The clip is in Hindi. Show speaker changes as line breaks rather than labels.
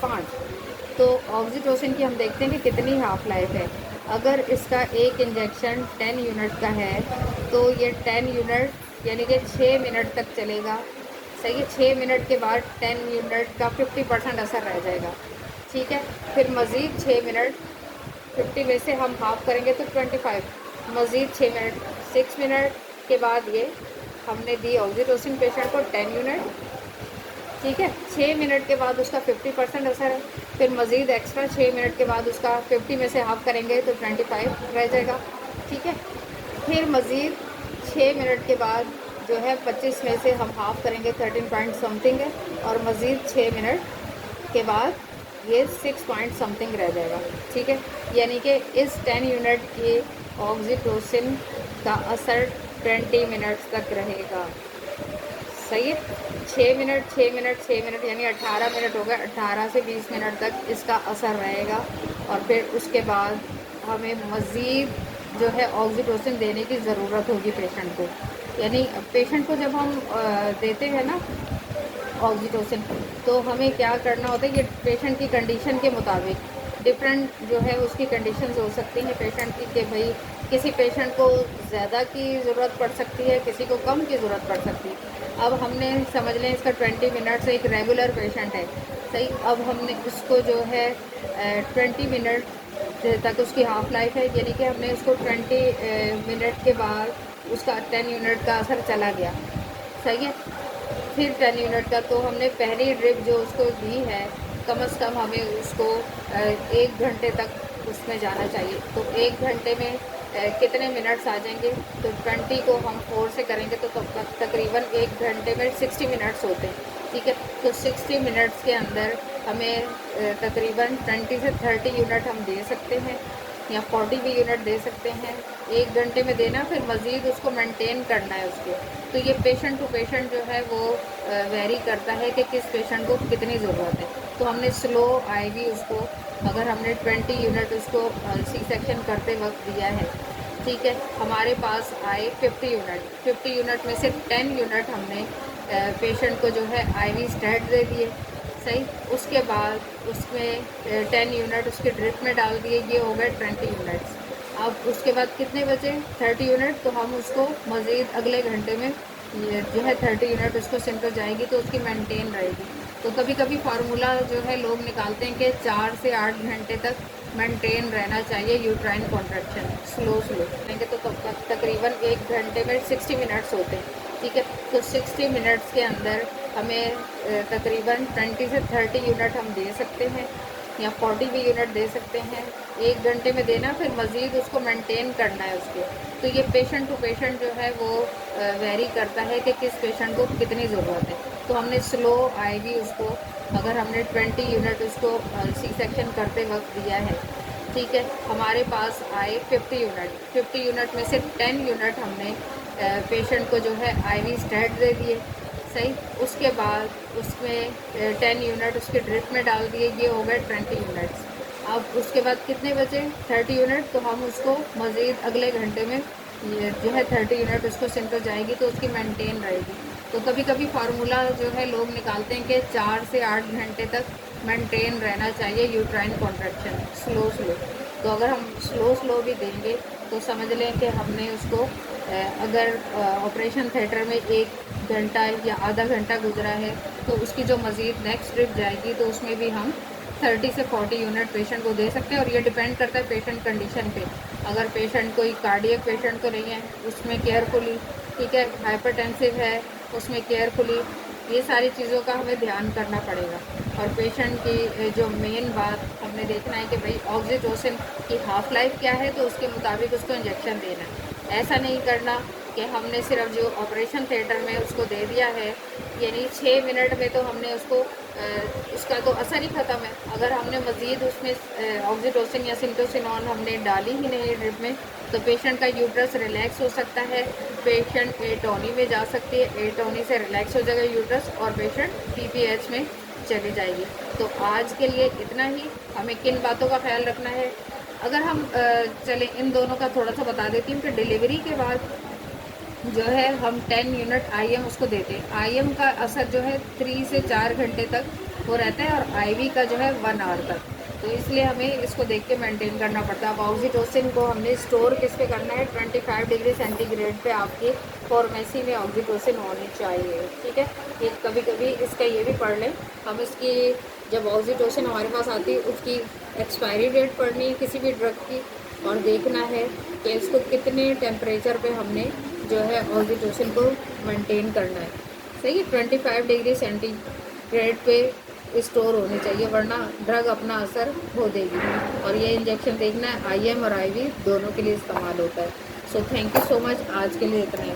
5। तो ऑक्सीटोसिन की हम देखते हैं कि कितनी हाफ लाइफ है। अगर इसका एक इंजेक्शन 10 यूनिट का है तो ये 10 यूनिट यानी कि 6 मिनट तक चलेगा। सही है, 6 मिनट के बाद 10 यूनिट का 50% असर रह जाएगा। ठीक है, फिर मज़ीद 6 मिनट, 50 में से हम हाफ करेंगे तो 25, मज़ीद 6 मिनट, 6 मिनट के बाद ये हमने दी ऑक्सीटोसिन पेशेंट को 10 यूनिट। ठीक है, 6 मिनट के बाद उसका 50% असर है। फिर मज़ीद एक्स्ट्रा 6 मिनट के बाद उसका 50 में से हाफ करेंगे तो 25 रह जाएगा। ठीक है, फिर मज़ीद 6 मिनट के बाद जो है 25 में से हम हाफ करेंगे 13 पॉइंट समथिंग है, और मज़ीद 6 मिनट के बाद ये 6 पॉइंट समथिंग रह जाएगा। ठीक है, यानी कि इस 10 यूनिट के ऑक्सीटोसिन का असर 20 मिनट्स तक रहेगा। सही है, 6 मिनट 6 मिनट 6 मिनट यानी 18 मिनट हो गए। 18 से 20 मिनट तक इसका असर रहेगा, और फिर उसके बाद हमें मज़ीद जो है ऑक्सीटोसिन देने की ज़रूरत होगी पेशेंट को। यानी पेशेंट को जब हम देते हैं ना ऑक्सीटोसिन, तो हमें क्या करना होता है, ये पेशेंट की कंडीशन के मुताबिक डिफरेंट जो है उसकी कंडीशंस हो सकती हैं पेशेंट की, कि भाई किसी पेशेंट को ज़्यादा की ज़रूरत पड़ सकती है, किसी को कम की ज़रूरत पड़ सकती है। अब हमने समझ लें इसका 20 मिनट से एक रेगुलर पेशेंट है। सही, अब हमने उसको जो है 20 मिनट तक उसकी हाफ लाइफ है, यानी कि हमने उसको 20 मिनट के बाद उसका 10 यूनिट का असर चला गया। सही है, फिर 10 यूनिट का तो हमने पहली ड्रिप जो उसको दी है, कम से कम हमें उसको 1 घंटे तक उसमें जाना चाहिए। तो 1 घंटे में कितने मिनट्स आ जाएंगे, तो 20 को हम 4 से करेंगे तो तकरीबन 1 घंटे में 60 मिनट्स होते हैं। ठीक है, तो 60 मिनट्स के अंदर हमें तकरीबन 20 से 30 यूनिट हम दे सकते हैं, या 40 भी यूनिट दे सकते हैं 1 घंटे में देना। फिर मज़ीद उसको मेंटेन करना है उसके। तो ये पेशेंट टू पेशेंट जो है वो वेरी करता है कि किस पेशेंट को कितनी ज़रूरत है। तो हमने स्लो आईवी उसको, अगर हमने 20 यूनिट उसको सी सेक्शन करते वक्त दिया है, ठीक है, हमारे पास आए 50 यूनिट, 50 यूनिट में से 10 यूनिट हमने पेशेंट को जो है आईवी स्टेट दे दिए। सही, उसके बाद उसमें 10 यूनिट उसके ड्रिप में डाल दिए, ये हो गए 20 यूनिट्स। अब उसके बाद कितने बचे, 30 यूनिट। तो हम उसको मज़ीद अगले घंटे में ये जो है 30 यूनिट उसको सिंपल जाएगी तो उसकी मेंटेन रहेगी। तो कभी कभी फार्मूला जो है लोग निकालते हैं कि 4 से 8 घंटे तक मेंटेन रहना चाहिए यूट्राइन कॉन्ट्रैक्शन स्लो लेंगे तो तकरीबन 1 घंटे में 60 मिनट्स होते हैं। ठीक है, तो 60 मिनट्स के अंदर हमें तकरीबन 20 से 30 यूनिट हम दे सकते हैं, या 40 भी यूनिट दे सकते हैं 1 घंटे में देना। फिर मज़ीद उसको मेंटेन करना है उसके। तो ये पेशेंट टू पेशेंट जो है वो वेरी करता है कि किस पेशेंट को कितनी ज़रूरत है। तो हमने स्लो आईवी उसको, अगर हमने 20 यूनिट उसको सी सेक्शन करते वक्त दिया है, ठीक है, हमारे पास आए 50 यूनिट, 50 यूनिट में से 10 यूनिट हमने पेशेंट को जो है आईवी स्टेट दे दिए। सही, उसके बाद उसमें 10 यूनिट उसके ड्रिप में डाल दिए, ये हो गए 20 यूनिट्स। अब उसके बाद कितने बचे, 30 यूनिट। तो हम उसको मज़ीद अगले घंटे में ये जो है 30 यूनिट उसको सिंपल जाएगी तो उसकी मेंटेन रहेगी। तो कभी कभी फार्मूला जो है लोग निकालते हैं कि 4 से 8 घंटे तक मेंटेन रहना चाहिए यूट्राइन कॉन्ट्रैक्शन स्लो। तो अगर हम स्लो भी देंगे तो समझ लें कि हमने उसको अगर ऑपरेशन थिएटर में 1 घंटा या आधा घंटा गुजरा है तो उसकी जो मज़ीद नेक्स्ट ट्रिप जाएगी तो उसमें भी हम 30 से 40 यूनिट पेशेंट को दे सकते हैं। और ये डिपेंड करता है पेशेंट कंडीशन पे। अगर पेशेंट कोई कार्डियक पेशेंट तो नहीं है, उसमें केयरफुली, ठीक है, हाइपरटेंसिव है, उसमें केयरफुली, ये सारी चीज़ों का हमें ध्यान करना पड़ेगा। और पेशेंट की जो मेन बात हमने देखना है कि भाई ऑक्सीटोसिन की हाफ लाइफ क्या है, तो उसके मुताबिक उसको इंजेक्शन देना है। ऐसा नहीं करना कि हमने सिर्फ जो ऑपरेशन थिएटर में उसको दे दिया है, यानी 6 मिनट में तो हमने उसको उसका तो असर ही ख़त्म है। अगर हमने मज़ीद उसमें ऑक्सीटोसिन या सिंटोसिनॉन हमने डाली ही नहीं ड्रिप में, तो पेशेंट का यूट्रस रिलैक्स हो सकता है, पेशेंट एटोनी में जा सकती है, एटोनी से रिलैक्स हो जाएगा यूट्रस और पेशेंट पीपीएच में चली जाएगी। तो आज के लिए इतना ही। हमें किन बातों का ख्याल रखना है, अगर हम चलें इन दोनों का थोड़ा सा बता देती हूँ कि डिलीवरी के बाद जो है हम 10 यूनिट आईएम उसको देते हैं। आईएम का असर जो है 3 से 4 घंटे तक वो रहता है, और आईवी का जो है 1 आवर तक। तो इसलिए हमें इसको देख के मेंटेन करना पड़ता है। अब ऑक्सीटोसिन को हमने स्टोर किस पे करना है, 25 डिग्री सेंटीग्रेड पे आपकी फार्मेसी में ऑक्सीटोसिन होनी चाहिए, ठीक है। ये कभी कभी इसका ये भी पढ़ लें, हम इसकी जब ऑक्सीटोसिन हमारे पास आती है उसकी एक्सपायरी डेट पढ़नी है किसी भी ड्रग की, और देखना है कि इसको कितने टेम्परेचर पे हमने जो है ऑक्सीटोसिन को मेंटेन करना है। सही है, 25 डिग्री सेंटीग्रेड पे स्टोर होनी चाहिए, वरना ड्रग अपना असर खो देगी। और ये इंजेक्शन देखना है आईएम और आईवी दोनों के लिए इस्तेमाल होता है। So thank you so much, आज के लिए इतना ही।